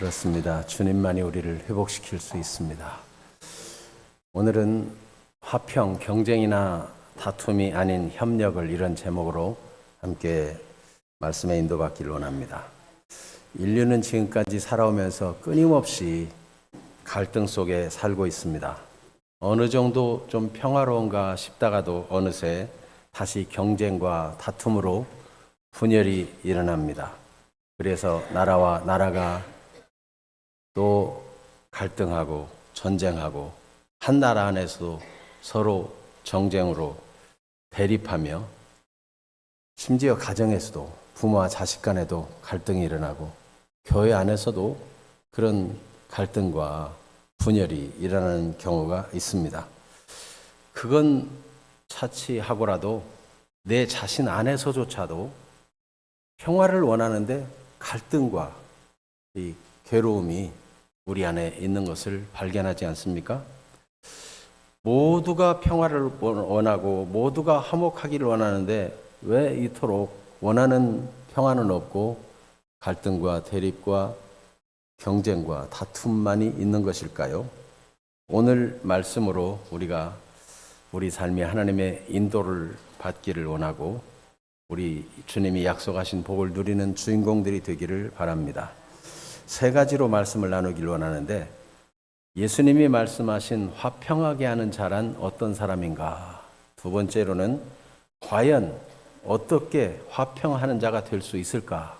그렇습니다. 주님만이 우리를 회복시킬 수 있습니다. 오늘은 화평, 경쟁이나 다툼이 아닌 협력을 이런 제목으로 함께 말씀에 인도받기를 원합니다. 인류는 지금까지 살아오면서 끊임없이 갈등 속에 살고 있습니다. 어느 정도 좀 평화로운가 싶다가도 어느새 다시 경쟁과 다툼으로 분열이 일어납니다. 그래서 나라와 나라가 또 갈등하고 전쟁하고 한 나라 안에서도 서로 정쟁으로 대립하며 심지어 가정에서도 부모와 자식 간에도 갈등이 일어나고 교회 안에서도 그런 갈등과 분열이 일어나는 경우가 있습니다. 그건 차치하고라도 내 자신 안에서조차도 평화를 원하는데 갈등과 이 괴로움이 우리 안에 있는 것을 발견하지 않습니까? 모두가 평화를 원하고 모두가 화목하기를 원하는데 왜 이토록 원하는 평화는 없고 갈등과 대립과 경쟁과 다툼만이 있는 것일까요? 오늘 말씀으로 우리가 우리 삶이 하나님의 인도를 받기를 원하고 우리 주님이 약속하신 복을 누리는 주인공들이 되기를 바랍니다. 세 가지로 말씀을 나누기를 원하는데, 예수님이 말씀하신 화평하게 하는 자란 어떤 사람인가? 두 번째로는 과연 어떻게 화평하는 자가 될 수 있을까?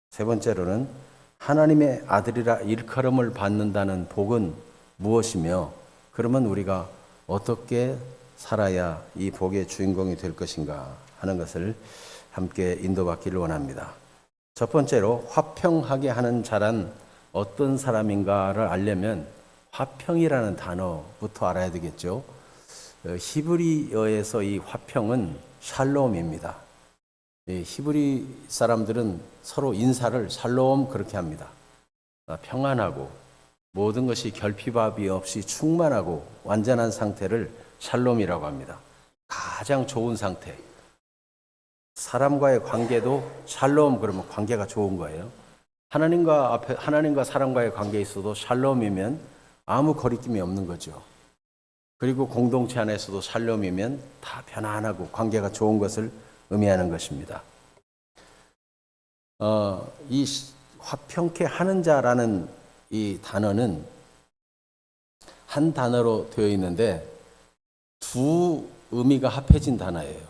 세 번째로는 하나님의 아들이라 일컬음을 받는다는 복은 무엇이며, 그러면 우리가 어떻게 살아야 이 복의 주인공이 될 것인가 하는 것을 함께 인도받기를 원합니다. 첫 번째로 화평하게 하는 자란 어떤 사람인가를 알려면 화평이라는 단어부터 알아야 되겠죠. 히브리어에서 이 화평은 샬롬입니다. 히브리 사람들은 서로 인사를 샬롬 그렇게 합니다. 평안하고 모든 것이 결핍함이 없이 충만하고 완전한 상태를 샬롬이라고 합니다. 가장 좋은 상태. 사람과의 관계도 샬롬 그러면 관계가 좋은 거예요. 하나님과 사람과의 관계에 있어도 샬롬이면 아무 거리낌이 없는 거죠. 그리고 공동체 안에서도 샬롬이면 다 편안하고 관계가 좋은 것을 의미하는 것입니다. 이 화평케 하는 자라는 이 단어는 한 단어로 되어 있는데 두 의미가 합해진 단어예요.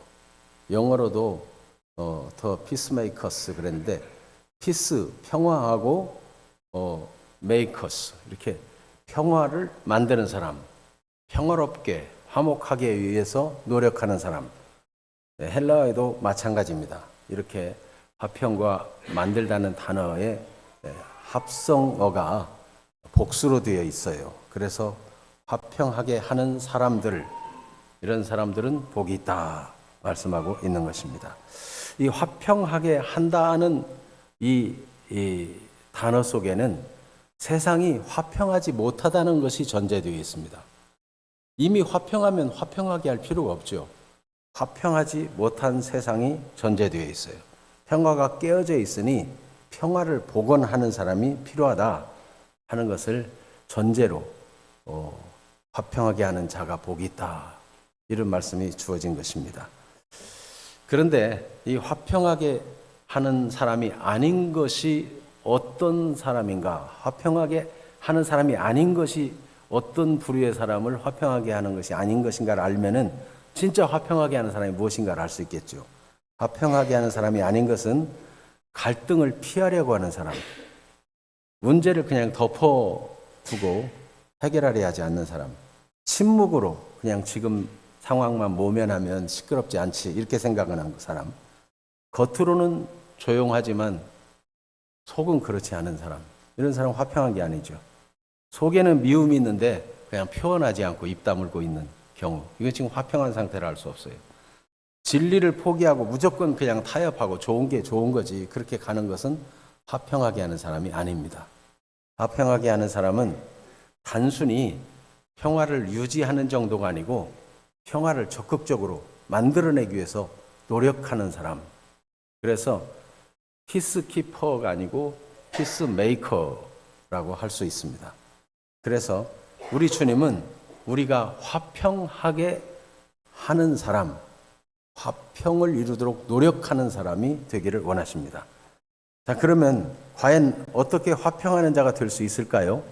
영어로도 더 피스메이커스 그랬는데 피스 평화하고 메이커스 이렇게 평화를 만드는 사람, 평화롭게 화목하게 위해서 노력하는 사람. 헬라어에도 마찬가지입니다. 이렇게 화평과 만들다는 단어의 합성어가 복수로 되어 있어요. 그래서 화평하게 하는 사람들, 이런 사람들은 복이 있다 말씀하고 있는 것입니다. 이 화평하게 한다는 이 단어 속에는 세상이 화평하지 못하다는 것이 전제되어 있습니다. 이미 화평하면 화평하게 할 필요가 없죠. 화평하지 못한 세상이 전제되어 있어요. 평화가 깨어져 있으니 평화를 복원하는 사람이 필요하다 하는 것을 전제로 화평하게 하는 자가 복이 있다 이런 말씀이 주어진 것입니다. 그런데 이 화평하게 하는 사람이 아닌 것이 어떤 사람인가? 화평하게 하는 사람이 아닌 것이 어떤 부류의 사람을 화평하게 하는 것이 아닌 것인가를 알면은 진짜 화평하게 하는 사람이 무엇인가를 알 수 있겠죠. 화평하게 하는 사람이 아닌 것은 갈등을 피하려고 하는 사람, 문제를 그냥 덮어두고 해결하려 하지 않는 사람, 침묵으로 그냥 지금 상황만 모면하면 시끄럽지 않지 이렇게 생각하는 사람, 겉으로는 조용하지만 속은 그렇지 않은 사람, 이런 사람은 화평한 게 아니죠. 속에는 미움이 있는데 그냥 표현하지 않고 입 다물고 있는 경우, 이건 지금 화평한 상태를 알 수 없어요. 진리를 포기하고 무조건 그냥 타협하고 좋은 게 좋은 거지 그렇게 가는 것은 화평하게 하는 사람이 아닙니다. 화평하게 하는 사람은 단순히 평화를 유지하는 정도가 아니고 평화를 적극적으로 만들어내기 위해서 노력하는 사람. 그래서 피스키퍼가 아니고 피스메이커 라고 할 수 있습니다. 그래서 우리 주님은 우리가 화평하게 하는 사람, 화평을 이루도록 노력하는 사람이 되기를 원하십니다. 자, 그러면 과연 어떻게 화평하는 자가 될 수 있을까요?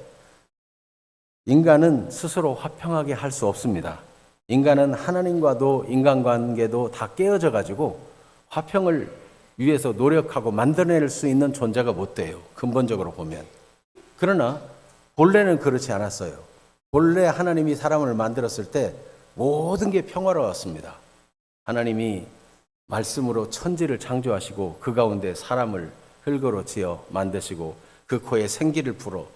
인간은 스스로 화평하게 할 수 없습니다. 인간은 하나님과도 인간관계도 다 깨어져 가지고 화평을 위해서 노력하고 만들어낼 수 있는 존재가 못 돼요. 근본적으로 보면. 그러나 본래는 그렇지 않았어요. 본래 하나님이 사람을 만들었을 때 모든 게 평화로웠습니다. 하나님이 말씀으로 천지를 창조하시고 그 가운데 사람을 흙으로 지어 만드시고 그 코에 생기를 불어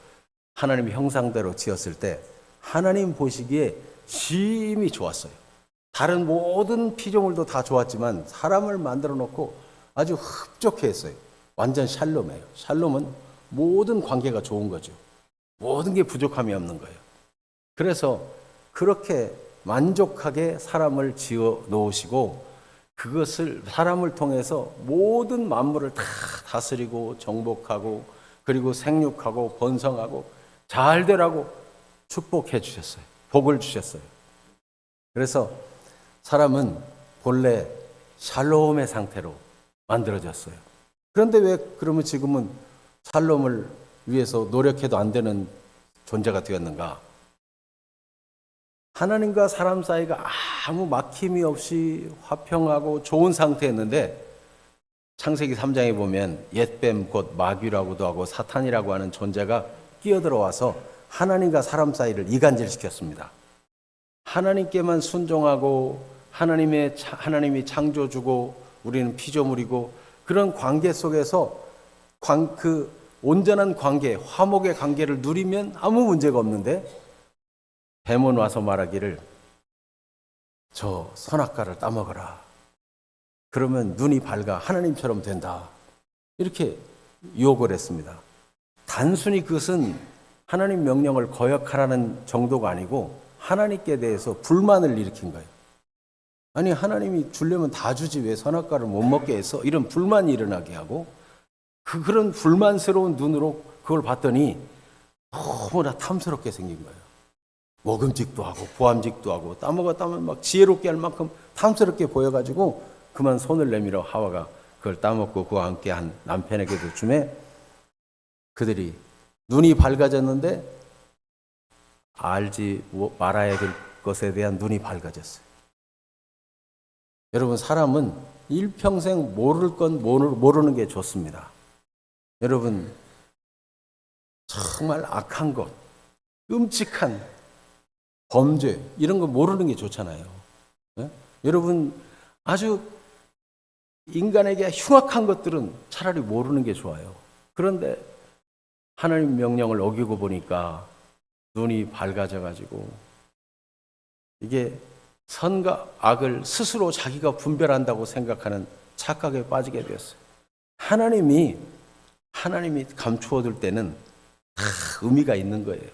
하나님의 형상대로 지었을 때 하나님 보시기에 심히 좋았어요. 다른 모든 피조물도 다 좋았지만 사람을 만들어 놓고 아주 흡족해 했어요. 완전 샬롬이에요. 샬롬은 모든 관계가 좋은 거죠. 모든 게 부족함이 없는 거예요. 그래서 그렇게 만족하게 사람을 지어 놓으시고 그것을 사람을 통해서 모든 만물을 다 다스리고 정복하고 그리고 생육하고 번성하고 잘 되라고 축복해 주셨어요. 복을 주셨어요. 그래서 사람은 본래 샬롬의 상태로 만들어졌어요. 그런데 왜 그러면 지금은 샬롬을 위해서 노력해도 안 되는 존재가 되었는가? 하나님과 사람 사이가 아무 막힘이 없이 화평하고 좋은 상태였는데 창세기 3장에 보면 옛뱀 곧 마귀라고도 하고 사탄이라고 하는 존재가 끼어들어와서 하나님과 사람 사이를 이간질시켰습니다. 하나님께만 순종하고 하나님이 창조주고 우리는 피조물이고 그런 관계 속에서 그 온전한 관계, 화목의 관계를 누리면 아무 문제가 없는데 뱀은 와서 말하기를 저 선악과를 따먹어라. 그러면 눈이 밝아 하나님처럼 된다. 이렇게 유혹을 했습니다. 단순히 그것은 하나님 명령을 거역하라는 정도가 아니고 하나님께 대해서 불만을 일으킨 거예요. 아니 하나님이 주려면 다 주지 왜 선악과를 못 먹게 해서 이런 불만이 일어나게 하고 그런 불만스러운 눈으로 그걸 봤더니 너무나 탐스럽게 생긴 거예요. 먹음직도 하고 보암직도 하고 따먹었다면 막 지혜롭게 할 만큼 탐스럽게 보여가지고 그만 손을 내밀어 하와가 그걸 따먹고 그와 함께 한 남편에게도 주매 그들이 눈이 밝아졌는데 알지 말아야 될 것에 대한 눈이 밝아졌어요. 여러분 사람은 일평생 모를 건 모르는 게 좋습니다. 여러분 정말 악한 것, 끔찍한 범죄 이런 거 모르는 게 좋잖아요. 네? 여러분 아주 인간에게 흉악한 것들은 차라리 모르는 게 좋아요. 그런데 하나님 명령을 어기고 보니까 눈이 밝아져 가지고 이게 선과 악을 스스로 자기가 분별한다고 생각하는 착각에 빠지게 되었어요. 하나님이 감추어둘 때는 다 의미가 있는 거예요.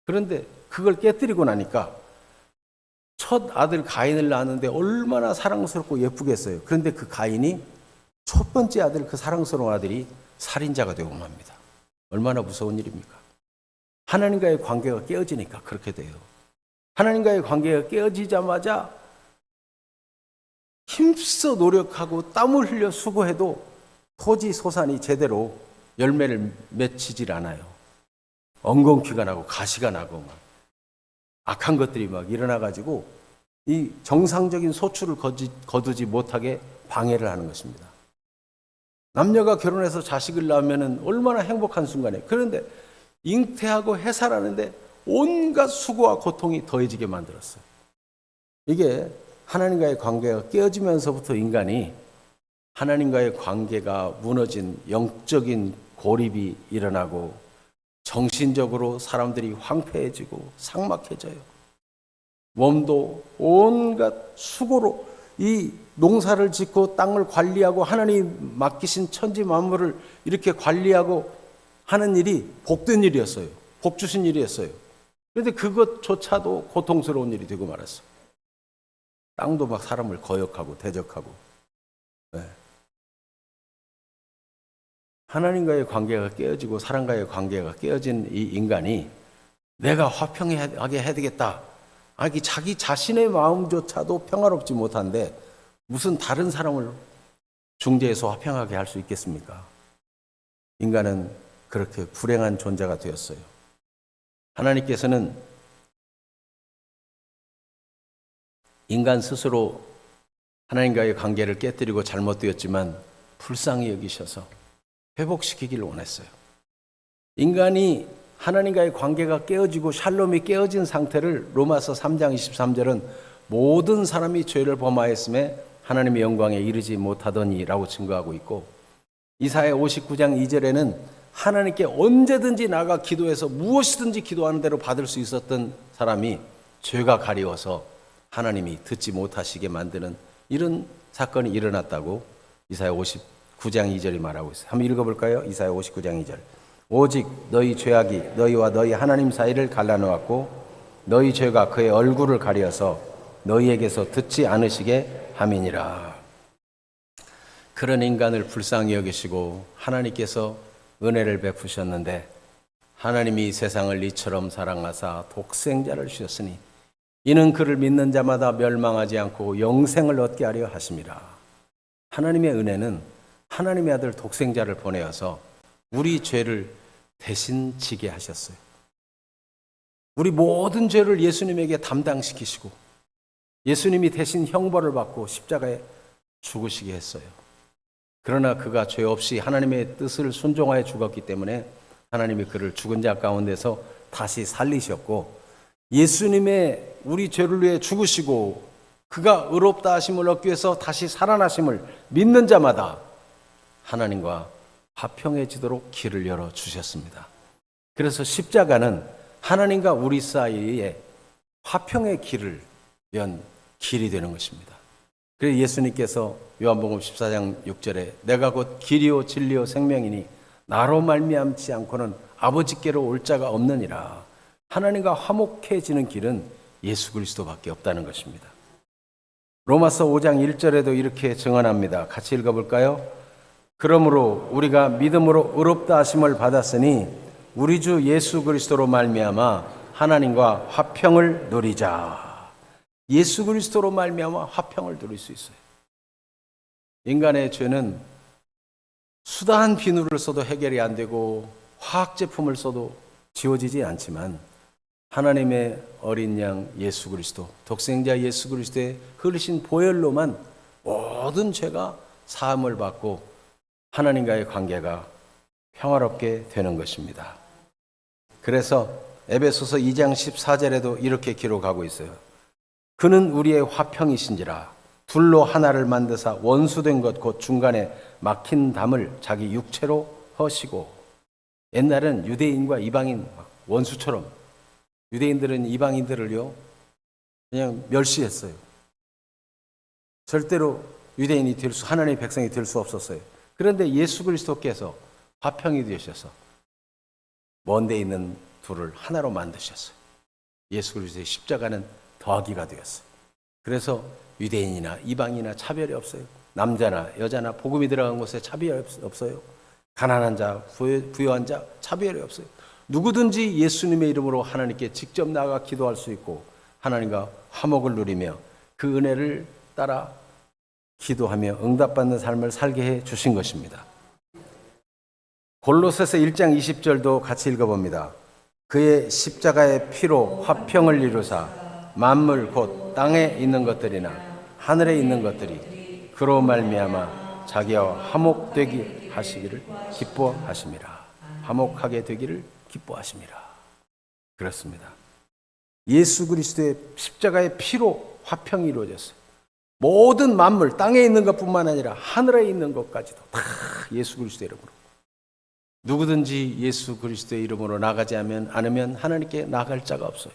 그런데 그걸 깨뜨리고 나니까 첫 아들 가인을 낳았는데 얼마나 사랑스럽고 예쁘겠어요. 그런데 그 가인이 첫 번째 아들 그 사랑스러운 아들이 살인자가 되고 맙니다. 얼마나 무서운 일입니까? 하나님과의 관계가 깨어지니까 그렇게 돼요. 하나님과의 관계가 깨어지자마자 힘써 노력하고 땀을 흘려 수고해도 토지 소산이 제대로 열매를 맺히질 않아요. 엉겅퀴가 나고 가시가 나고 막 악한 것들이 막 일어나가지고 이 정상적인 소출을 거두지 못하게 방해를 하는 것입니다. 남녀가 결혼해서 자식을 낳으면 얼마나 행복한 순간에 그런데 잉태하고 해산하는데 온갖 수고와 고통이 더해지게 만들었어요. 이게 하나님과의 관계가 깨어지면서부터 인간이 하나님과의 관계가 무너진 영적인 고립이 일어나고 정신적으로 사람들이 황폐해지고 삭막해져요. 몸도 온갖 수고로 이 농사를 짓고 땅을 관리하고 하나님 맡기신 천지 만물을 이렇게 관리하고 하는 일이 복된 일이었어요. 복 주신 일이었어요. 그런데 그것조차도 고통스러운 일이 되고 말았어요. 땅도 막 사람을 거역하고 대적하고. 네. 하나님과의 관계가 깨어지고 사람과의 관계가 깨어진 이 인간이 내가 화평하게 해야 되겠다. 아니, 자기 자신의 마음조차도 평화롭지 못한데 무슨 다른 사람을 중재해서 화평하게 할 수 있겠습니까? 인간은 그렇게 불행한 존재가 되었어요. 하나님께서는 인간 스스로 하나님과의 관계를 깨뜨리고 잘못되었지만 불쌍히 여기셔서 회복시키기를 원했어요. 인간이 하나님과의 관계가 깨어지고 샬롬이 깨어진 상태를 로마서 3장 23절은 모든 사람이 죄를 범하였음에 하나님의 영광에 이르지 못하더니라고 증거하고 있고, 이사야 59장 2절에는 하나님께 언제든지 나가 기도해서 무엇이든지 기도하는 대로 받을 수 있었던 사람이 죄가 가리워서 하나님이 듣지 못하시게 만드는 이런 사건이 일어났다고 이사야 59장 2절이 말하고 있어요. 한번 읽어볼까요? 이사야 59장 2절. 오직 너희 죄악이 너희와 너희 하나님 사이를 갈라놓았고 너희 죄가 그의 얼굴을 가려서 너희에게서 듣지 않으시게 함이니라. 그런 인간을 불쌍히 여기시고 하나님께서 은혜를 베푸셨는데 하나님이 세상을 이처럼 사랑하사 독생자를 주셨으니 이는 그를 믿는 자마다 멸망하지 않고 영생을 얻게 하려 하심이라. 하나님의 은혜는 하나님의 아들 독생자를 보내어서 우리 죄를 대신 지게 하셨어요. 우리 모든 죄를 예수님에게 담당시키시고 예수님이 대신 형벌을 받고 십자가에 죽으시게 했어요. 그러나 그가 죄 없이 하나님의 뜻을 순종하여 죽었기 때문에 하나님이 그를 죽은 자 가운데서 다시 살리셨고, 예수님의 우리 죄를 위해 죽으시고 그가 의롭다 하심을 얻기 위해서 다시 살아나심을 믿는 자마다 하나님과 화평해지도록 길을 열어주셨습니다. 그래서 십자가는 하나님과 우리 사이에 화평의 길을 연 길이 되는 것입니다. 그래서 예수님께서 요한복음 14장 6절에 내가 곧 길이요 진리요 생명이니 나로 말미암지 않고는 아버지께로 올 자가 없느니라. 하나님과 화목해지는 길은 예수 그리스도밖에 없다는 것입니다. 로마서 5장 1절에도 이렇게 증언합니다. 같이 읽어볼까요? 그러므로 우리가 믿음으로 의롭다 하심을 받았으니 우리 주 예수 그리스도로 말미암아 하나님과 화평을 누리자. 예수 그리스도로 말미암아 화평을 누릴 수 있어요. 인간의 죄는 수다한 비누를 써도 해결이 안 되고 화학 제품을 써도 지워지지 않지만 하나님의 어린 양 예수 그리스도, 독생자 예수 그리스도의 흘리신 보혈로만 모든 죄가 사함을 받고 하나님과의 관계가 평화롭게 되는 것입니다. 그래서 에베소서 2장 14절에도 이렇게 기록하고 있어요. 그는 우리의 화평이신지라 둘로 하나를 만드사 원수된 것 곧 중간에 막힌 담을 자기 육체로 허시고. 옛날엔 유대인과 이방인 원수처럼 유대인들은 이방인들을요 그냥 멸시했어요. 절대로 유대인이 하나님의 백성이 될 수 없었어요. 그런데 예수 그리스도께서 화평이 되셔서 먼 데 있는 둘을 하나로 만드셨어요. 예수 그리스도의 십자가는 더하기가 되었어요. 그래서 유대인이나 이방인이나 차별이 없어요. 남자나 여자나 복음이 들어간 곳에 차별이 없어요. 가난한 자, 부유한 자 차별이 없어요. 누구든지 예수님의 이름으로 하나님께 직접 나아가 기도할 수 있고 하나님과 화목을 누리며 그 은혜를 따라 기도하며 응답받는 삶을 살게 해 주신 것입니다. 골로새서 1장 20절도 같이 읽어봅니다. 그의 십자가의 피로 화평을 이루사 만물 곧 땅에 있는 것들이나 하늘에 있는 것들이 그로 말미암아 자기와 화목되게 하시기를 기뻐하심이라. 화목하게 되기를 기뻐하심이라. 그렇습니다. 예수 그리스도의 십자가의 피로 화평이 이루어졌어요. 모든 만물, 땅에 있는 것뿐만 아니라 하늘에 있는 것까지도 다 예수 그리스도의 이름으로. 누구든지 예수 그리스도의 이름으로 나가지 않으면 하나님께 나갈 자가 없어요.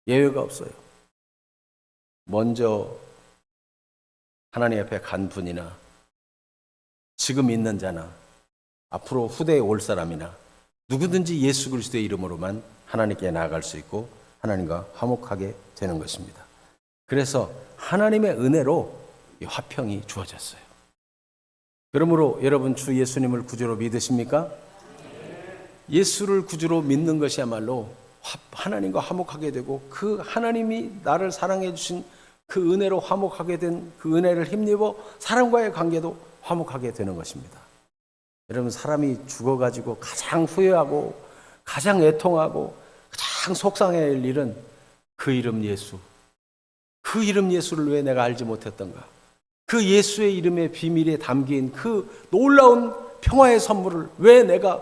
예외가 없어요. 먼저 하나님 앞에 간 분이나 지금 있는 자나 앞으로 후대에 올 사람이나 누구든지 예수 그리스도의 이름으로만 하나님께 나아갈 수 있고 하나님과 화목하게 되는 것입니다. 그래서 하나님의 은혜로 이 화평이 주어졌어요. 그러므로 여러분 주 예수님을 구주로 믿으십니까? 예수를 구주로 믿는 것이야말로 하나님과 화목하게 되고 그 하나님이 나를 사랑해 주신 그 은혜로 화목하게 된 그 은혜를 힘입어 사람과의 관계도 화목하게 되는 것입니다. 여러분, 사람이 죽어가지고 가장 후회하고 가장 애통하고 가장 속상해할 일은 그 이름 예수, 그 이름 예수를 왜 내가 알지 못했던가, 그 예수의 이름의 비밀에 담긴 그 놀라운 평화의 선물을 왜 내가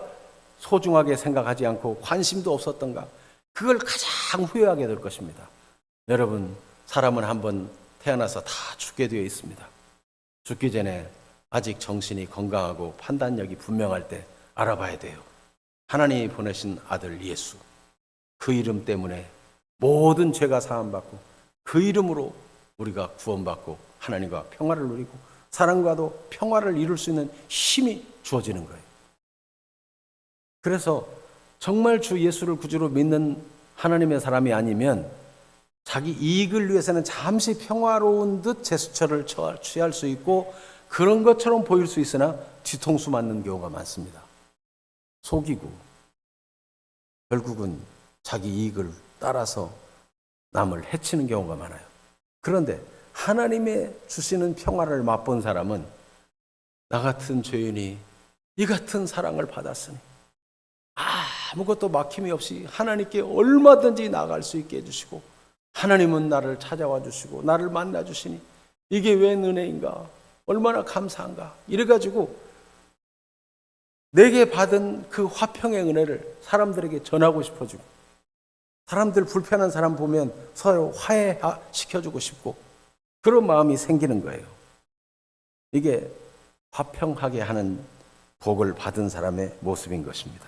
소중하게 생각하지 않고 관심도 없었던가, 그걸 가장 후회하게 될 것입니다. 여러분, 사람은 한번 태어나서 다 죽게 되어 있습니다. 죽기 전에 아직 정신이 건강하고 판단력이 분명할 때 알아봐야 돼요. 하나님이 보내신 아들 예수, 그 이름 때문에 모든 죄가 사함받고 그 이름으로 우리가 구원받고 하나님과 평화를 누리고 사람과도 평화를 이룰 수 있는 힘이 주어지는 거예요. 그래서 정말 주 예수를 구주로 믿는 하나님의 사람이 아니면 자기 이익을 위해서는 잠시 평화로운 듯 제스처를 취할 수 있고 그런 것처럼 보일 수 있으나 뒤통수 맞는 경우가 많습니다. 속이고 결국은 자기 이익을 따라서 남을 해치는 경우가 많아요. 그런데 하나님의 주시는 평화를 맛본 사람은 나 같은 죄인이 이 같은 사랑을 받았으니 아무것도 막힘이 없이 하나님께 얼마든지 나아갈 수 있게 해주시고 하나님은 나를 찾아와 주시고 나를 만나 주시니 이게 웬 은혜인가, 얼마나 감사한가, 이래가지고 내게 받은 그 화평의 은혜를 사람들에게 전하고 싶어지고 사람들 불편한 사람 보면 서로 화해시켜주고 싶고 그런 마음이 생기는 거예요. 이게 화평하게 하는 복을 받은 사람의 모습인 것입니다.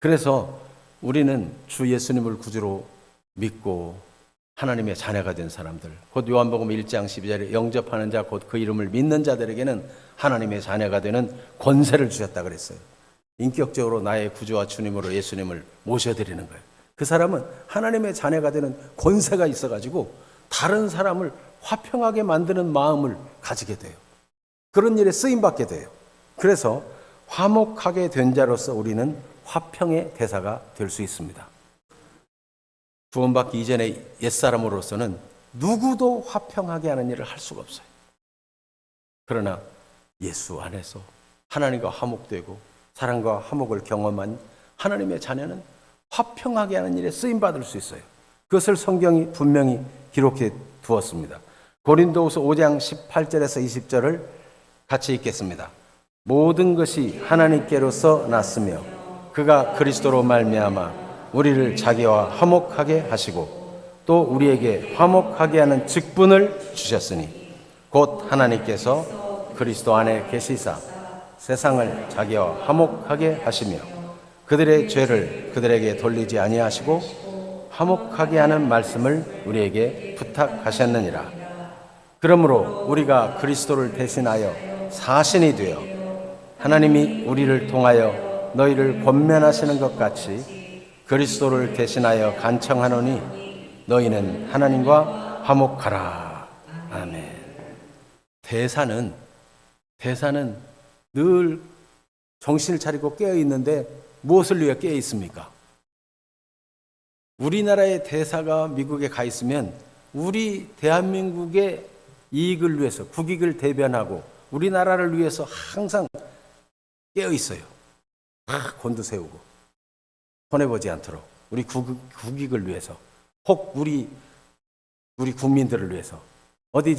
그래서 우리는 주 예수님을 구주로 믿고 하나님의 자녀가 된 사람들, 곧 요한복음 1장 12절에 영접하는 자 곧 그 이름을 믿는 자들에게는 하나님의 자녀가 되는 권세를 주셨다 그랬어요. 인격적으로 나의 구주와 주님으로 예수님을 모셔드리는 거예요. 그 사람은 하나님의 자녀가 되는 권세가 있어가지고 다른 사람을 화평하게 만드는 마음을 가지게 돼요. 그런 일에 쓰임받게 돼요. 그래서 화목하게 된 자로서 우리는 화평의 대사가 될 수 있습니다. 구원받기 이전의 옛사람으로서는 누구도 화평하게 하는 일을 할 수가 없어요. 그러나 예수 안에서 하나님과 화목되고 사랑과 화목을 경험한 하나님의 자녀는 화평하게 하는 일에 쓰임받을 수 있어요. 그것을 성경이 분명히 기록해 두었습니다. 고린도후서 5장 18절에서 20절을 같이 읽겠습니다. 모든 것이 하나님께로서 났으며 그가 그리스도로 말미암아 우리를 자기와 화목하게 하시고 또 우리에게 화목하게 하는 직분을 주셨으니 곧 하나님께서 그리스도 안에 계시사 세상을 자기와 화목하게 하시며 그들의 죄를 그들에게 돌리지 아니하시고 화목하게 하는 말씀을 우리에게 부탁하셨느니라. 그러므로 우리가 그리스도를 대신하여 사신이 되어 하나님이 우리를 통하여 너희를 권면하시는 것 같이 그리스도를 대신하여 간청하노니 너희는 하나님과 화목하라. 아멘. 대사는 늘 정신을 차리고 깨어 있는데 무엇을 위해 깨어 있습니까? 우리나라의 대사가 미국에 가 있으면 우리 대한민국의 이익을 위해서 국익을 대변하고 우리나라를 위해서 항상 깨어 있어요. 곤두세우고 손해보지 않도록 우리 국익을 위해서, 혹 우리 국민들을 위해서. 어디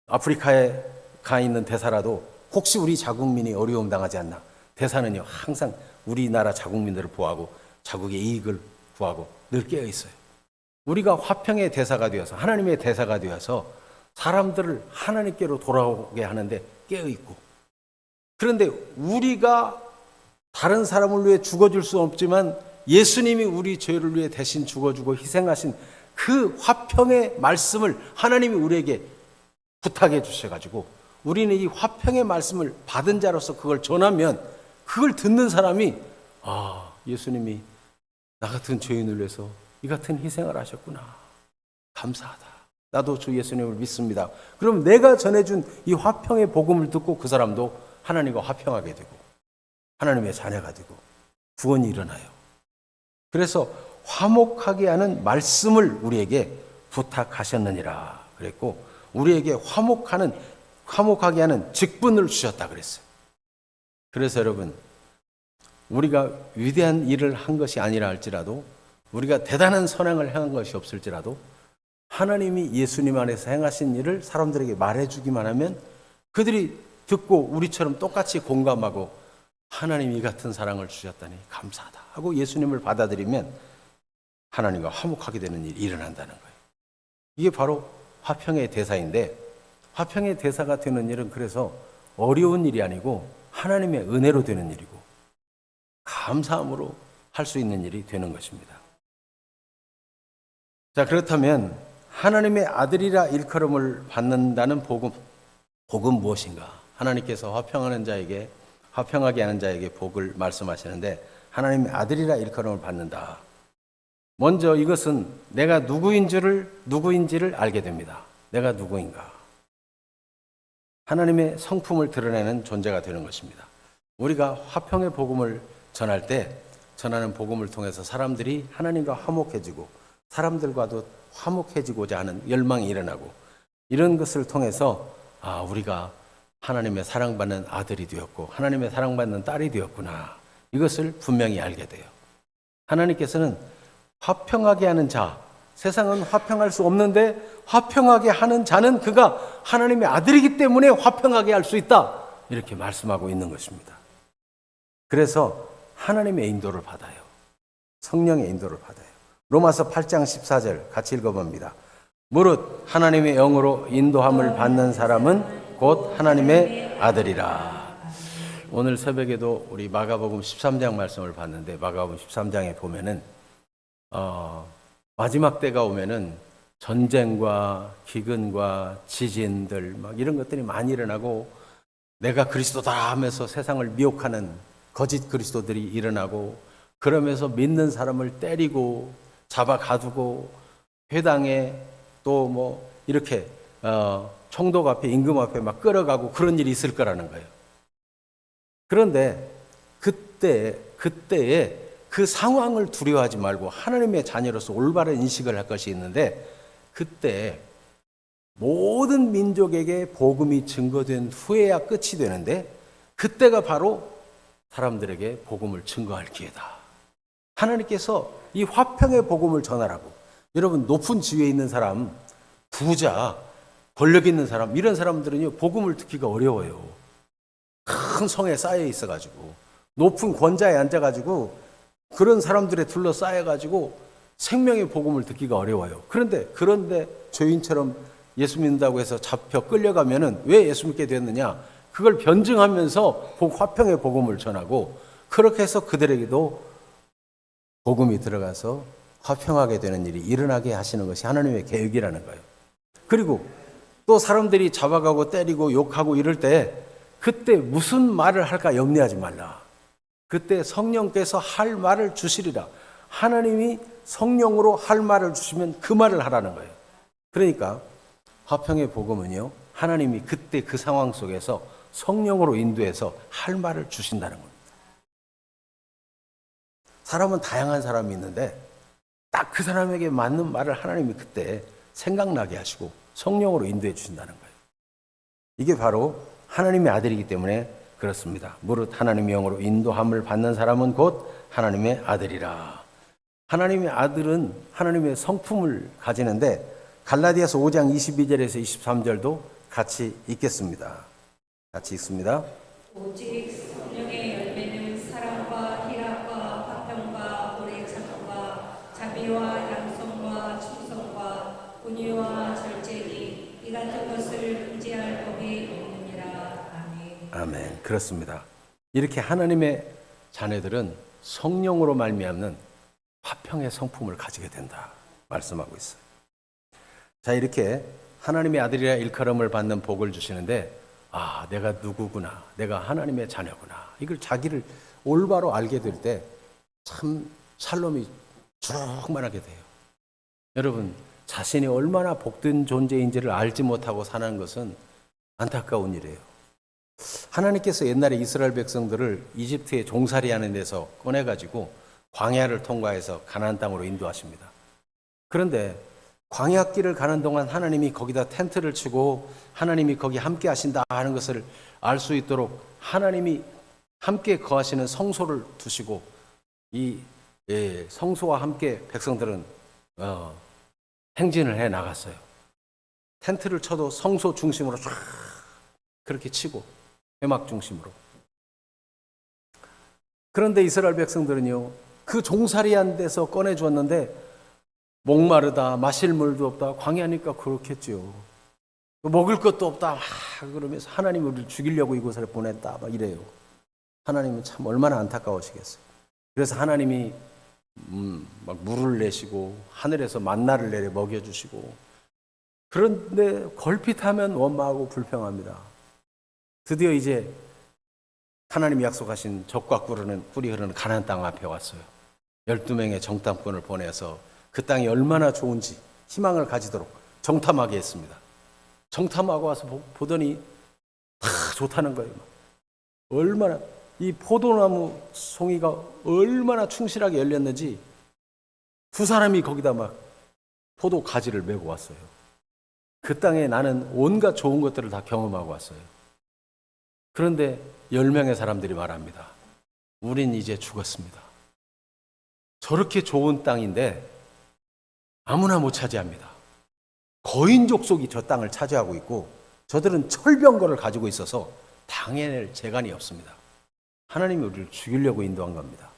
아프리카에 가 있는 대사라도 혹시 우리 자국민이 어려움 당하지 않나, 대사는요 항상 우리나라 자국민들을 보호하고 자국의 이익을 구하고 늘 깨어 있어요. 우리가 화평의 대사가 되어서 하나님의 대사가 되어서 사람들을 하나님께로 돌아오게 하는데 깨어 있고, 그런데 우리가 다른 사람을 위해 죽어줄 수 없지만 예수님이 우리 죄를 위해 대신 죽어주고 희생하신 그 화평의 말씀을 하나님이 우리에게 부탁해 주셔가지고 우리는 이 화평의 말씀을 받은 자로서 그걸 전하면 그걸 듣는 사람이 예수님이 나 같은 죄인을 위해서 이 같은 희생을 하셨구나, 감사하다, 나도 주 예수님을 믿습니다. 그럼 내가 전해준 이 화평의 복음을 듣고 그 사람도 하나님과 화평하게 되고 하나님의 자녀가 되고 구원이 일어나요. 그래서 화목하게 하는 말씀을 우리에게 부탁하셨느니라 그랬고, 우리에게 화목하게 하는 직분을 주셨다 그랬어요. 그래서 여러분, 우리가 위대한 일을 한 것이 아니라 할지라도, 우리가 대단한 선행을 행한 것이 없을지라도 하나님이 예수님 안에서 행하신 일을 사람들에게 말해주기만 하면 그들이 듣고 우리처럼 똑같이 공감하고 하나님이 이 같은 사랑을 주셨다니 감사하다 하고 예수님을 받아들이면 하나님과 화목하게 되는 일이 일어난다는 거예요. 이게 바로 화평의 대사인데, 화평의 대사가 되는 일은 그래서 어려운 일이 아니고 하나님의 은혜로 되는 일이고 감사함으로 할 수 있는 일이 되는 것입니다. 자, 그렇다면 하나님의 아들이라 일컬음을 받는다는 복음 무엇인가? 하나님께서 화평하게 하는 자에게 복을 말씀하시는데, 하나님의 아들이라 일컬음을 받는다. 먼저 이것은 내가 누구인지를 알게 됩니다. 내가 누구인가? 하나님의 성품을 드러내는 존재가 되는 것입니다. 우리가 화평의 복음을 전할 때, 전하는 복음을 통해서 사람들이 하나님과 화목해지고 사람들과도 화목해지고자 하는 열망이 일어나고, 이런 것을 통해서 우리가 하나님의 사랑받는 아들이 되었고 하나님의 사랑받는 딸이 되었구나, 이것을 분명히 알게 돼요. 하나님께서는 화평하게 하는 자, 세상은 화평할 수 없는데 화평하게 하는 자는 그가 하나님의 아들이기 때문에 화평하게 할 수 있다, 이렇게 말씀하고 있는 것입니다. 그래서 하나님의 인도를 받아요. 성령의 인도를 받아요. 로마서 8장 14절 같이 읽어봅니다. 무릇 하나님의 영으로 인도함을 받는 사람은 곧 하나님의 아들이라. 오늘 새벽에도 우리 마가복음 13장 말씀을 봤는데, 마가복음 13장에 보면은 마지막 때가 오면은 전쟁과 기근과 지진들 막 이런 것들이 많이 일어나고, 내가 그리스도다 하면서 세상을 미혹하는 거짓 그리스도들이 일어나고, 그러면서 믿는 사람을 때리고 잡아 가두고 회당에 또 이렇게 총독 앞에, 임금 앞에 막 끌어가고 그런 일이 있을 거라는 거예요. 그런데 그때에 그 상황을 두려워하지 말고 하나님의 자녀로서 올바른 인식을 할 것이 있는데, 그때 모든 민족에게 복음이 증거된 후에야 끝이 되는데, 그때가 바로 사람들에게 복음을 증거할 기회다. 하나님께서 이 화평의 복음을 전하라고. 여러분, 높은 지위에 있는 사람, 부자, 권력 있는 사람, 이런 사람들은요 복음을 듣기가 어려워요. 큰 성에 쌓여 있어가지고, 높은 권자에 앉아가지고 그런 사람들에 둘러싸여가지고 생명의 복음을 듣기가 어려워요. 그런데 죄인처럼 예수 믿는다고 해서 잡혀 끌려가면은 왜 예수 믿게 됐느냐, 그걸 변증하면서 화평의 복음을 전하고, 그렇게 해서 그들에게도 복음이 들어가서 화평하게 되는 일이 일어나게 하시는 것이 하나님의 계획이라는 거예요. 그리고 또 사람들이 잡아가고 때리고 욕하고 이럴 때, 그때 무슨 말을 할까 염려하지 말라. 그때 성령께서 할 말을 주시리라. 하나님이 성령으로 할 말을 주시면 그 말을 하라는 거예요. 그러니까 화평의 복음은요, 하나님이 그때 그 상황 속에서 성령으로 인도해서 할 말을 주신다는 겁니다. 사람은 다양한 사람이 있는데 딱 그 사람에게 맞는 말을 하나님이 그때 생각나게 하시고 성령으로 인도해 주신다는 거예요. 이게 바로 하나님의 아들이기 때문에 그렇습니다. 무릇 하나님의 영으로 인도함을 받는 사람은 곧 하나님의 아들이라. 하나님의 아들은 하나님의 성품을 가지는데, 갈라디아서 5장 22절에서 23절도 같이 읽겠습니다. 같이 읽습니다. 오직 성령의 열매는 사랑과 희락과 화평과 오래 참음과 자비와 양성과 충성과 온유와 절제니 이 같은 것을 금지할 법이 없느니라. 아멘. 아멘. 그렇습니다. 이렇게 하나님의 자녀들은 성령으로 말미암는 화평의 성품을 가지게 된다 말씀하고 있어요. 자, 이렇게 하나님의 아들이라 일컬음을 받는 복을 주시는데, 내가 누구구나, 내가 하나님의 자녀구나, 이걸 자기를 올바로 알게 될 때 참 샬롬이 충만하게 돼요. 여러분, 자신이 얼마나 복된 존재인지를 알지 못하고 사는 것은 안타까운 일이에요. 하나님께서 옛날에 이스라엘 백성들을 이집트에 종살이하는 데서 꺼내가지고 광야를 통과해서 가나안 땅으로 인도하십니다. 그런데 광야길을 가는 동안 하나님이 거기다 텐트를 치고 하나님이 거기 함께 하신다 하는 것을 알 수 있도록 하나님이 함께 거하시는 성소를 두시고 이 성소와 함께 백성들은 행진을 해 나갔어요. 텐트를 쳐도 성소 중심으로 쫙 그렇게 치고 회막 중심으로. 그런데 이스라엘 백성들은요, 그 종살이한 데서 꺼내 주었는데 목마르다, 마실 물도 없다, 광야니까 그렇겠죠. 먹을 것도 없다, 그러면서 하나님 우리를 죽이려고 이곳에 보냈다, 막 이래요. 하나님은 참 얼마나 안타까우시겠어요. 그래서 하나님이 막 물을 내시고 하늘에서 만나를 내려 먹여주시고, 그런데 걸핏하면 원망하고 불평합니다. 드디어 이제 하나님이 약속하신 젖과 꿀이 흐르는 가나안 땅 앞에 왔어요. 12명의 정탐꾼을 보내서 그 땅이 얼마나 좋은지 희망을 가지도록 정탐하게 했습니다. 정탐하고 와서 보더니 다 좋다는 거예요. 얼마나 이 포도나무 송이가 얼마나 충실하게 열렸는지 두 사람이 거기다 막 포도 가지를 메고 왔어요. 그 땅에 나는 온갖 좋은 것들을 다 경험하고 왔어요. 그런데 10명의 사람들이 말합니다. 우린 이제 죽었습니다. 저렇게 좋은 땅인데 아무나 못 차지합니다. 거인 족속이 저 땅을 차지하고 있고 저들은 철병거를 가지고 있어서 당해낼 재간이 없습니다. 하나님이 우리를 죽이려고 인도한 겁니다.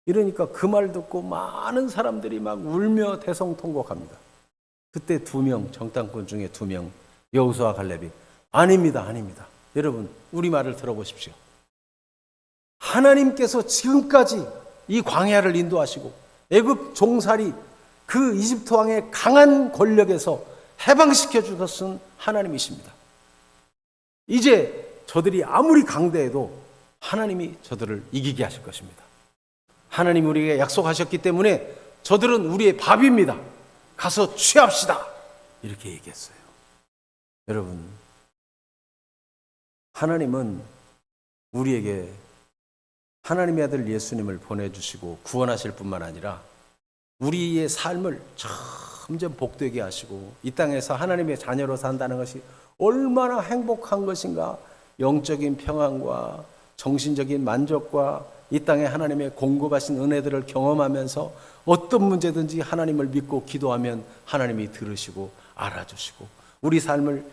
이러니까 그 말 듣고 많은 사람들이 막 울며 대성통곡합니다. 그때 2명, 정탐꾼 중에 2명, 여호수아 갈렙이 아닙니다. 여러분, 우리 말을 들어보십시오. 하나님께서 지금까지 이 광야를 인도하시고 애굽 종살이 그 이집트 왕의 강한 권력에서 해방시켜 주셨은 하나님이십니다. 이제 저들이 아무리 강대해도 하나님이 저들을 이기게 하실 것입니다. 하나님이 우리에게 약속하셨기 때문에 저들은 우리의 밥입니다. 가서 취합시다. 이렇게 얘기했어요. 여러분, 하나님은 우리에게 하나님의 아들 예수님을 보내주시고 구원하실 뿐만 아니라 우리의 삶을 점점 복되게 하시고 이 땅에서 하나님의 자녀로 산다는 것이 얼마나 행복한 것인가, 영적인 평안과 정신적인 만족과 이 땅에 하나님의 공급하신 은혜들을 경험하면서 어떤 문제든지 하나님을 믿고 기도하면 하나님이 들으시고 알아주시고 우리 삶을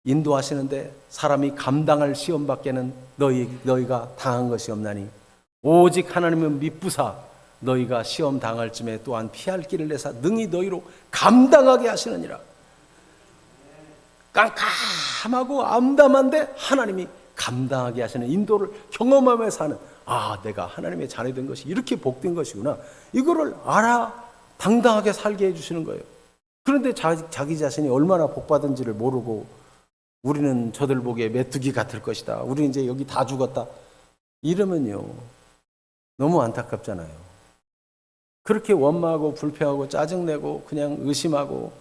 인도하시는데 사람이 감당할 시험밖에는 너희가 당한 것이 없나니 오직 하나님은 미쁘사 너희가 시험 당할 쯤에 또한 피할 길을 내사 능히 너희로 감당하게 하시느니라. 깜깜하고 암담한데 하나님이 감당하게 하시는 인도를 경험하며 사는, 내가 하나님의 자녀 된 것이 이렇게 복된 것이구나, 이거를 알아 당당하게 살게 해주시는 거예요. 그런데 자기 자신이 얼마나 복받은지를 모르고 우리는 저들 보기에 메뚜기 같을 것이다, 우리 이제 여기 다 죽었다, 이러면요 너무 안타깝잖아요. 그렇게 원망하고 불평하고 짜증내고 그냥 의심하고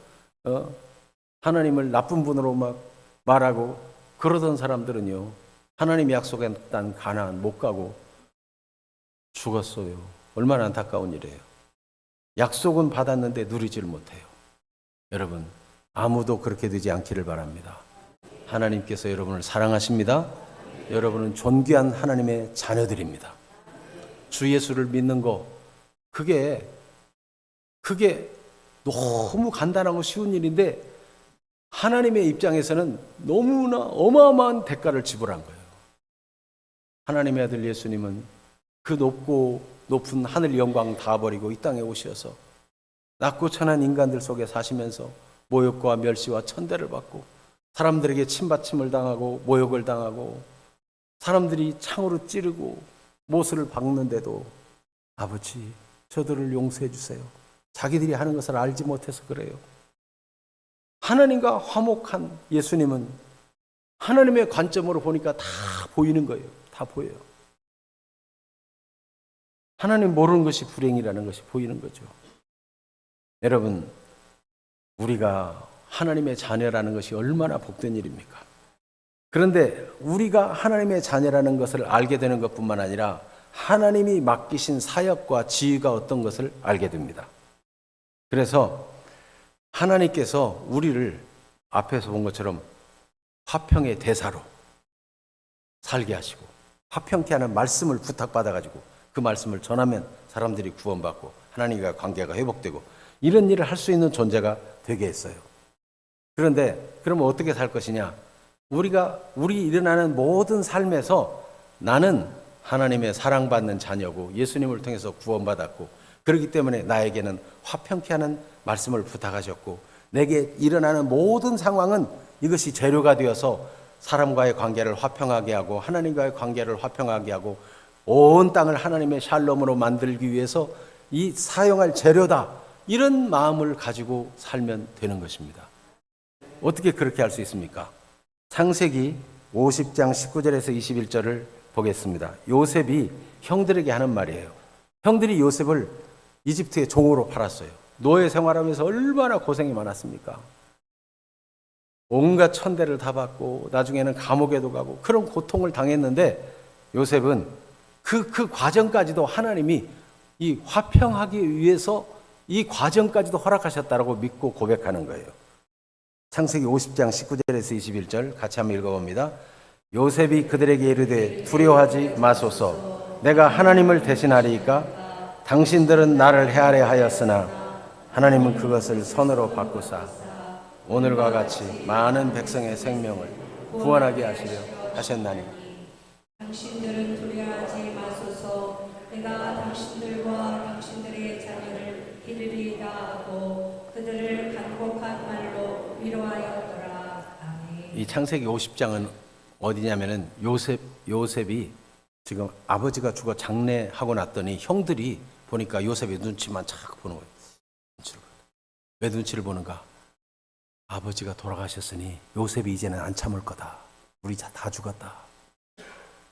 하나님을 나쁜 분으로 막 말하고 그러던 사람들은요 하나님이 약속했던 가나안 못 가고 죽었어요. 얼마나 안타까운 일이에요. 약속은 받았는데 누리지를 못해요. 여러분, 아무도 그렇게 되지 않기를 바랍니다. 하나님께서 여러분을 사랑하십니다. 여러분은 존귀한 하나님의 자녀들입니다. 주 예수를 믿는 거, 그게 너무 간단하고 쉬운 일인데 하나님의 입장에서는 너무나 어마어마한 대가를 지불한 거예요. 하나님의 아들 예수님은 그 높은 하늘 영광 다 버리고 이 땅에 오셔서 낮고 천한 인간들 속에 사시면서 모욕과 멸시와 천대를 받고 사람들에게 침받침을 당하고 모욕을 당하고 사람들이 창으로 찌르고 못을 박는데도 아버지 저들을 용서해 주세요. 자기들이 하는 것을 알지 못해서 그래요. 하나님과 화목한 예수님은 하나님의 관점으로 보니까 다 보이는 거예요. 다 보여요. 하나님 모르는 것이 불행이라는 것이 보이는 거죠. 여러분, 우리가 하나님의 자녀라는 것이 얼마나 복된 일입니까? 그런데 우리가 하나님의 자녀라는 것을 알게 되는 것뿐만 아니라 하나님이 맡기신 사역과 지위가 어떤 것을 알게 됩니다. 그래서 하나님께서 우리를 앞에서 본 것처럼 화평의 대사로 살게 하시고 화평케 하는 말씀을 부탁받아가지고 그 말씀을 전하면 사람들이 구원받고 하나님과 관계가 회복되고 이런 일을 할 수 있는 존재가 되게 했어요. 그런데 그러면 어떻게 살 것이냐? 우리 일어나는 모든 삶에서 나는 하나님의 사랑받는 자녀고 예수님을 통해서 구원받았고 그렇기 때문에 나에게는 화평케 하는 말씀을 부탁하셨고 내게 일어나는 모든 상황은 이것이 재료가 되어서 사람과의 관계를 화평하게 하고 하나님과의 관계를 화평하게 하고 온 땅을 하나님의 샬롬으로 만들기 위해서 이 사용할 재료다. 이런 마음을 가지고 살면 되는 것입니다. 어떻게 그렇게 할 수 있습니까? 창세기 50장 19절에서 21절을 보겠습니다. 요셉이 형들에게 하는 말이에요. 형들이 요셉을 이집트의 종으로 팔았어요. 노예 생활하면서 얼마나 고생이 많았습니까? 온갖 천대를 다 받고 나중에는 감옥에도 가고 그런 고통을 당했는데 요셉은 그 과정까지도 하나님이 이 화평하기 위해서 이 과정까지도 허락하셨다라고 믿고 고백하는 거예요. 창세기 50장 19절에서 21절 같이 한번 읽어봅니다. 요셉이 그들에게 이르되 두려워하지 마소서 내가 하나님을 대신하리이까 당신들은 나를 헤아려 하였으나 하나님은 그것을 선으로 바꾸사 오늘과 같이 많은 백성의 생명을 구원하게 하시려 하셨나니 당신들은 두려워하지 마소서 내가 당신들과 당신들의 자녀를 기르리이다 하고 그들을 간곡한 말로 위로하였더라. 아멘. 이 창세기 50장은 어디냐면은 요셉이 지금 아버지가 죽어 장례하고 났더니 형들이 보니까 요셉의 눈치만 착 보는 거예요. 왜 눈치를 보는가? 아버지가 돌아가셨으니 요셉이 이제는 안 참을 거다. 우리 다 죽었다.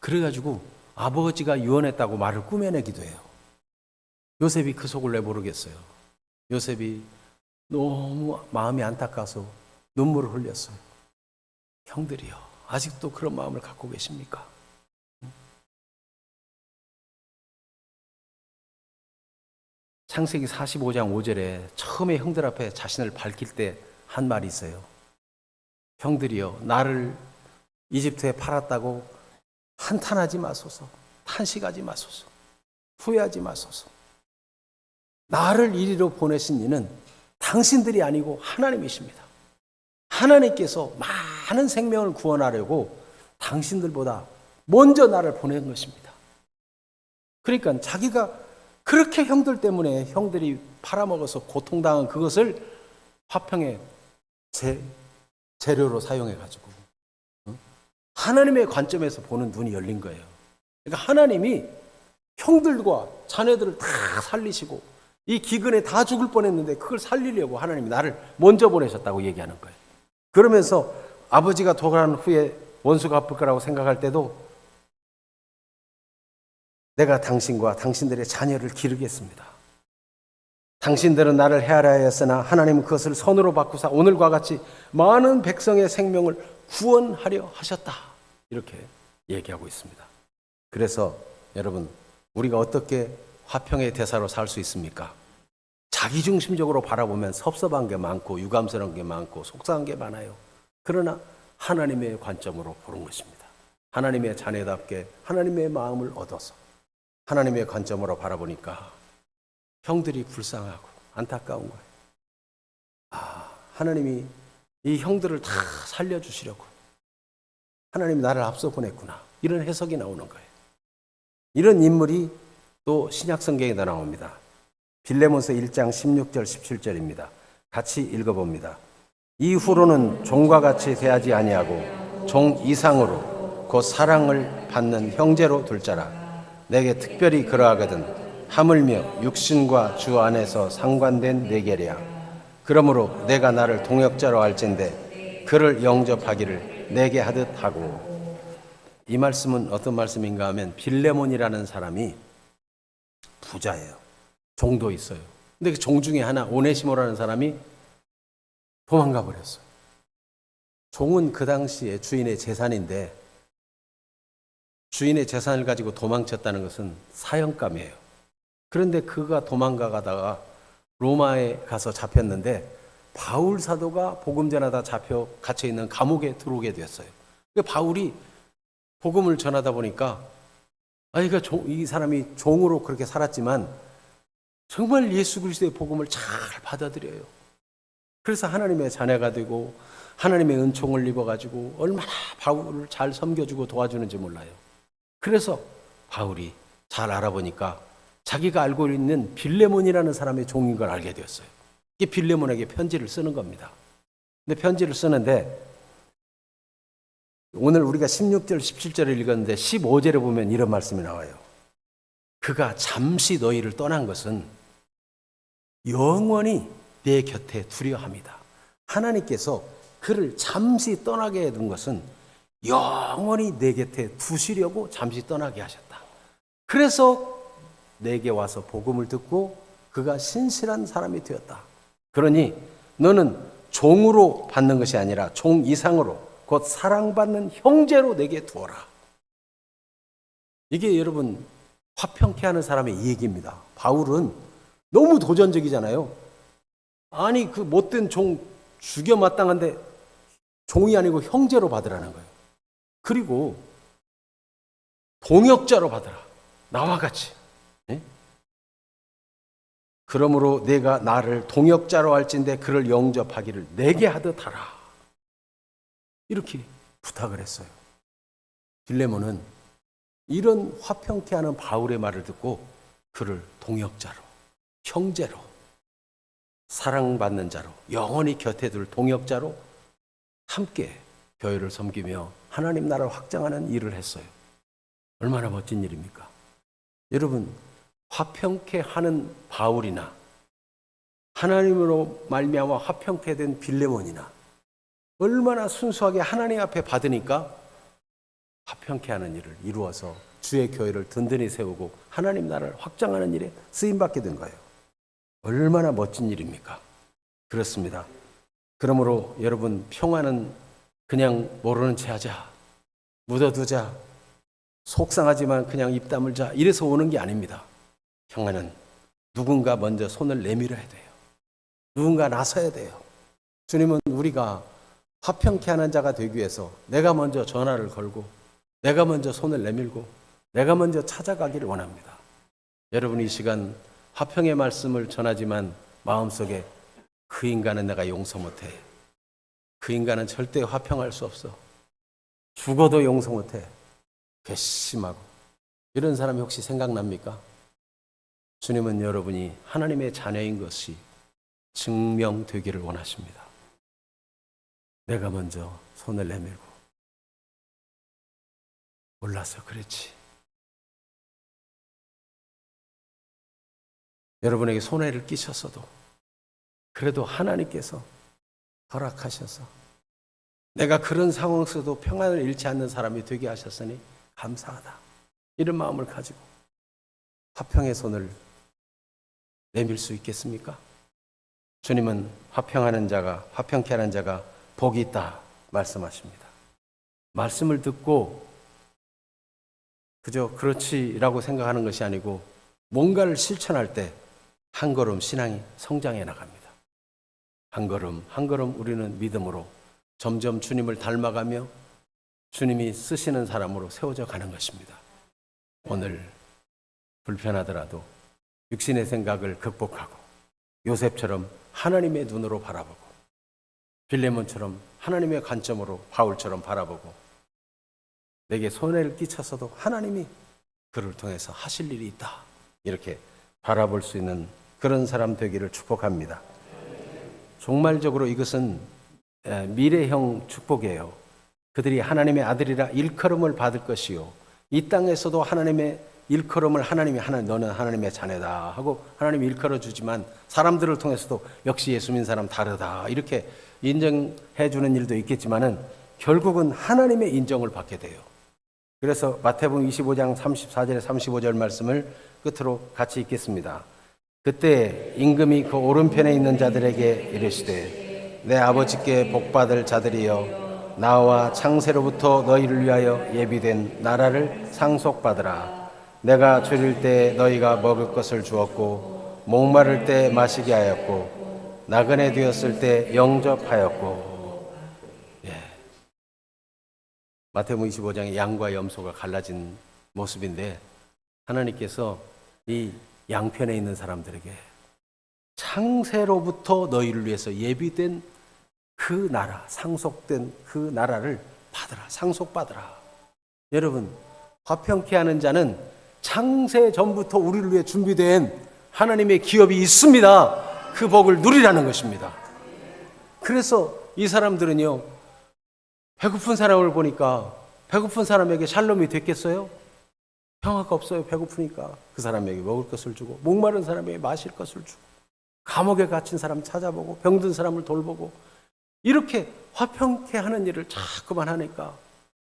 그래가지고 아버지가 유언했다고 말을 꾸며내기도 해요. 요셉이 그 속을 왜 모르겠어요. 요셉이 너무 마음이 안타까워서 눈물을 흘렸어요. 형들이요, 아직도 그런 마음을 갖고 계십니까? 창세기 45장 5절에 처음에 형들 앞에 자신을 밝힐 때 한 말이 있어요. 형들이요, 나를 이집트에 팔았다고 한탄하지 마소서, 탄식하지 마소서, 후회하지 마소서. 나를 이리로 보내신 이는 당신들이 아니고 하나님이십니다. 하나님께서 많은 생명을 구원하려고 당신들보다 먼저 나를 보낸 것입니다. 그러니까 자기가 그렇게 형들 때문에 형들이 팔아먹어서 고통당한 그것을 화평의 재료로 사용해가지고 하나님의 관점에서 보는 눈이 열린 거예요. 그러니까 하나님이 형들과 자녀들을 다 살리시고 이 기근에 다 죽을 뻔했는데 그걸 살리려고 하나님이 나를 먼저 보내셨다고 얘기하는 거예요. 그러면서 아버지가 돌아간 후에 원수 갚을 거라고 생각할 때도 내가 당신과 당신들의 자녀를 기르겠습니다. 당신들은 나를 헤아려 하였으나 하나님은 그것을 선으로 바꾸사 오늘과 같이 많은 백성의 생명을 구원하려 하셨다. 이렇게 얘기하고 있습니다. 그래서 여러분, 우리가 어떻게 화평의 대사로 살 수 있습니까? 자기중심적으로 바라보면 섭섭한 게 많고 유감스러운 게 많고 속상한 게 많아요. 그러나 하나님의 관점으로 보는 것입니다. 하나님의 자녀답게 하나님의 마음을 얻어서 하나님의 관점으로 바라보니까 형들이 불쌍하고 안타까운 거예요. 하나님이 이 형들을 다 살려주시려고 하나님이 나를 앞서 보냈구나. 이런 해석이 나오는 거예요. 이런 인물이 또 신약성경에도 나옵니다. 빌레몬서 1장 16절 17절입니다. 같이 읽어봅니다. 이후로는 종과 같이 대하지 아니하고 종 이상으로 곧 사랑을 받는 형제로 둘 자라. 내게 특별히 그러하거든 하물며 육신과 주 안에서 상관된 내계랴. 그러므로 내가 나를 동역자로 할진대 그를 영접하기를 내게 하듯 하고. 이 말씀은 어떤 말씀인가 하면 빌레몬이라는 사람이 부자예요. 종도 있어요. 근데 그 종 중에 하나 오네시모라는 사람이 도망가 버렸어요. 종은 그 당시에 주인의 재산인데 주인의 재산을 가지고 도망쳤다는 것은 사형감이에요. 그런데 그가 도망가다가 로마에 가서 잡혔는데 바울 사도가 복음 전하다 잡혀 갇혀 있는 감옥에 들어오게 되었어요. 바울이 복음을 전하다 보니까 이 사람이 종으로 그렇게 살았지만 정말 예수 그리스도의 복음을 잘 받아들여요. 그래서 하나님의 자녀가 되고 하나님의 은총을 입어가지고 얼마나 바울을 잘 섬겨주고 도와주는지 몰라요. 그래서 바울이 잘 알아보니까 자기가 알고 있는 빌레몬이라는 사람의 종인 걸 알게 되었어요. 이게 빌레몬에게 편지를 쓰는 겁니다. 근데 편지를 쓰는데 오늘 우리가 16절, 17절을 읽었는데 15절에 보면 이런 말씀이 나와요. 그가 잠시 너희를 떠난 것은 영원히 내 곁에 두려함이다. 하나님께서 그를 잠시 떠나게 해둔 것은 영원히 내 곁에 두시려고 잠시 떠나게 하셨다. 그래서 내게 와서 복음을 듣고 그가 신실한 사람이 되었다. 그러니 너는 종으로 받는 것이 아니라 종 이상으로 곧 사랑받는 형제로 내게 두어라. 이게 여러분 화평케 하는 사람의 이 얘기입니다. 바울은 너무 도전적이잖아요. 아니 그 못된 종 죽여 마땅한데 종이 아니고 형제로 받으라는 거예요. 그리고 동역자로 받으라. 나와 같이. 네? 그러므로 내가 나를 동역자로 할진대 그를 영접하기를 내게 하듯 하라. 이렇게 부탁을 했어요. 빌레몬은 이런 화평케 하는 바울의 말을 듣고 그를 동역자로, 형제로, 사랑받는 자로, 영원히 곁에 둘 동역자로 함께 교회를 섬기며 하나님 나라를 확장하는 일을 했어요. 얼마나 멋진 일입니까? 여러분, 화평케 하는 바울이나 하나님으로 말미암아 화평케 된 빌레몬이나 얼마나 순수하게 하나님 앞에 받으니까 화평케 하는 일을 이루어서 주의 교회를 든든히 세우고 하나님 나라를 확장하는 일에 쓰임받게 된 거예요. 얼마나 멋진 일입니까? 그렇습니다. 그러므로 여러분, 평화는 그냥 모르는 체 하자, 묻어두자, 속상하지만 그냥 입 다물자 이래서 오는 게 아닙니다. 평화는 누군가 먼저 손을 내밀어야 돼요. 누군가 나서야 돼요. 주님은 우리가 화평케 하는 자가 되기 위해서 내가 먼저 전화를 걸고 내가 먼저 손을 내밀고 내가 먼저 찾아가기를 원합니다. 여러분, 이 시간 화평의 말씀을 전하지만 마음속에 그 인간은 내가 용서 못해. 그 인간은 절대 화평할 수 없어. 죽어도 용서 못해. 괘씸하고. 이런 사람이 혹시 생각납니까? 주님은 여러분이 하나님의 자녀인 것이 증명되기를 원하십니다. 내가 먼저 손을 내밀고 몰라서 그렇지. 여러분에게 손해를 끼쳤어도 그래도 하나님께서 허락하셔서 내가 그런 상황 속에도 평안을 잃지 않는 사람이 되게 하셨으니 감사하다. 이런 마음을 가지고 화평의 손을 내밀 수 있겠습니까? 주님은 화평하는 자가, 화평케 하는 자가 복이 있다 말씀하십니다. 말씀을 듣고 그저 그렇지라고 생각하는 것이 아니고 뭔가를 실천할 때 한 걸음 신앙이 성장해 나갑니다. 한 걸음 한 걸음 우리는 믿음으로 점점 주님을 닮아가며 주님이 쓰시는 사람으로 세워져 가는 것입니다. 오늘 불편하더라도 육신의 생각을 극복하고 요셉처럼 하나님의 눈으로 바라보고 빌레몬처럼 하나님의 관점으로 바울처럼 바라보고 내게 손해를 끼쳤어도 하나님이 그를 통해서 하실 일이 있다. 이렇게 바라볼 수 있는 그런 사람 되기를 축복합니다. 종말적으로 이것은 미래형 축복이에요. 그들이 하나님의 아들이라 일컬음을 받을 것이요. 이 땅에서도 하나님의 일컬음을 하나님이 너는 하나님의 자녀다 하고 하나님이 일컬어 주지만 사람들을 통해서도 역시 예수 믿는 사람 다르다 이렇게 인정해 주는 일도 있겠지만은 결국은 하나님의 인정을 받게 돼요. 그래서 마태복음 25장 34절에 35절 말씀을 끝으로 같이 읽겠습니다. 그때 임금이 그 오른편에 있는 자들에게 이르시되 내 아버지께 복받을 자들이여 나와 창세로부터 너희를 위하여 예비된 나라를 상속받으라. 내가 줄일 때 너희가 먹을 것을 주었고 목마를 때 마시게 하였고 나그네 되었을 때 영접하였고. 마태복음 25장의 양과 염소가 갈라진 모습인데 하나님께서 이 양편에 있는 사람들에게 창세로부터 너희를 위해서 예비된 그 나라, 상속된 그 나라를 받으라, 상속받으라. 여러분, 화평케 하는 자는 창세 전부터 우리를 위해 준비된 하나님의 기업이 있습니다. 그 복을 누리라는 것입니다. 그래서 이 사람들은요, 배고픈 사람을 보니까 배고픈 사람에게 샬롬이 됐겠어요? 평화가 없어요. 배고프니까 그 사람에게 먹을 것을 주고 목마른 사람에게 마실 것을 주고 감옥에 갇힌 사람 찾아보고 병든 사람을 돌보고 이렇게 화평케 하는 일을 자꾸만 하니까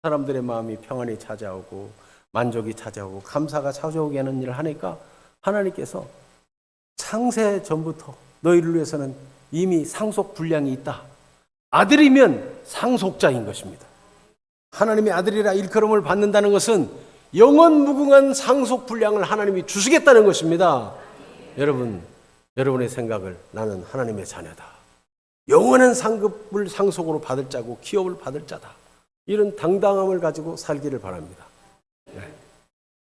사람들의 마음이 평안이 찾아오고 만족이 찾아오고 감사가 찾아오게 하는 일을 하니까 하나님께서 창세 전부터 너희를 위해서는 이미 상속 분량이 있다. 아들이면 상속자인 것입니다. 하나님의 아들이라 일컬음을 받는다는 것은 영원 무궁한 상속 분량을 하나님이 주시겠다는 것입니다. 여러분, 여러분의 생각을 나는 하나님의 자녀다. 영원한 상급을 상속으로 받을 자고 기업을 받을 자다. 이런 당당함을 가지고 살기를 바랍니다.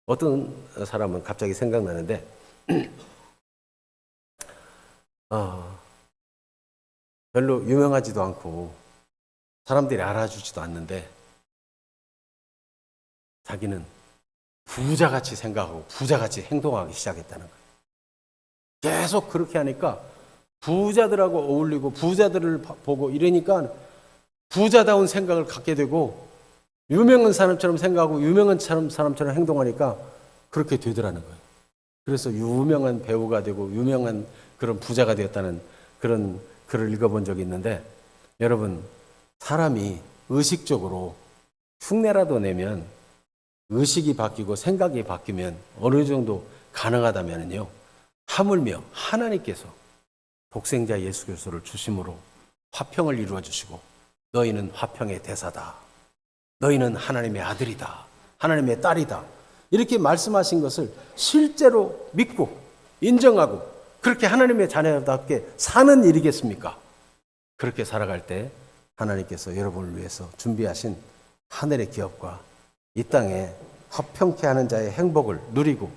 어떤 사람은 갑자기 생각나는데 별로 유명하지도 않고 사람들이 알아주지도 않는데 자기는 부자같이 생각하고 부자같이 행동하기 시작했다는 거예요. 계속 그렇게 하니까 부자들하고 어울리고 부자들을 보고 이러니까 부자다운 생각을 갖게 되고 유명한 사람처럼 생각하고 유명한 사람처럼 행동하니까 그렇게 되더라는 거예요. 그래서 유명한 배우가 되고 유명한 그런 부자가 되었다는 그런 글을 읽어본 적이 있는데 여러분, 사람이 의식적으로 흉내라도 내면 의식이 바뀌고 생각이 바뀌면 어느 정도 가능하다면요, 하물며 하나님께서 독생자 예수 그리스도를 주심으로 화평을 이루어 주시고 너희는 화평의 대사다. 너희는 하나님의 아들이다. 하나님의 딸이다. 이렇게 말씀하신 것을 실제로 믿고 인정하고 그렇게 하나님의 자녀답게 사는 일이겠습니까? 그렇게 살아갈 때 하나님께서 여러분을 위해서 준비하신 하늘의 기업과 이 땅에 화평케 하는 자의 행복을 누리고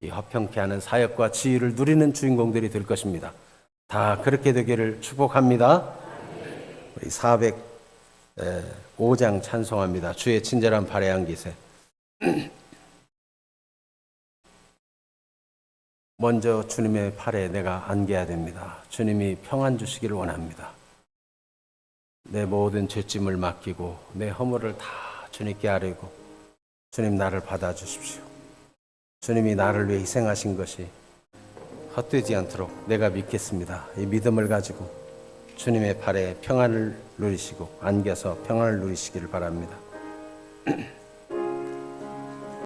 이 화평케 하는 사역과 지위를 누리는 주인공들이 될 것입니다. 다 그렇게 되기를 축복합니다. 우리 405장 찬송합니다. 주의 친절한 발에 안기세. 먼저 주님의 팔에 내가 안겨야 됩니다. 주님이 평안 주시기를 원합니다. 내 모든 죄짐을 맡기고 내 허물을 다 주님께 아뢰고 주님 나를 받아주십시오. 주님이 나를 위해 희생하신 것이 헛되지 않도록 내가 믿겠습니다. 이 믿음을 가지고 주님의 팔에 평안을 누리시고 안겨서 평안을 누리시기를 바랍니다.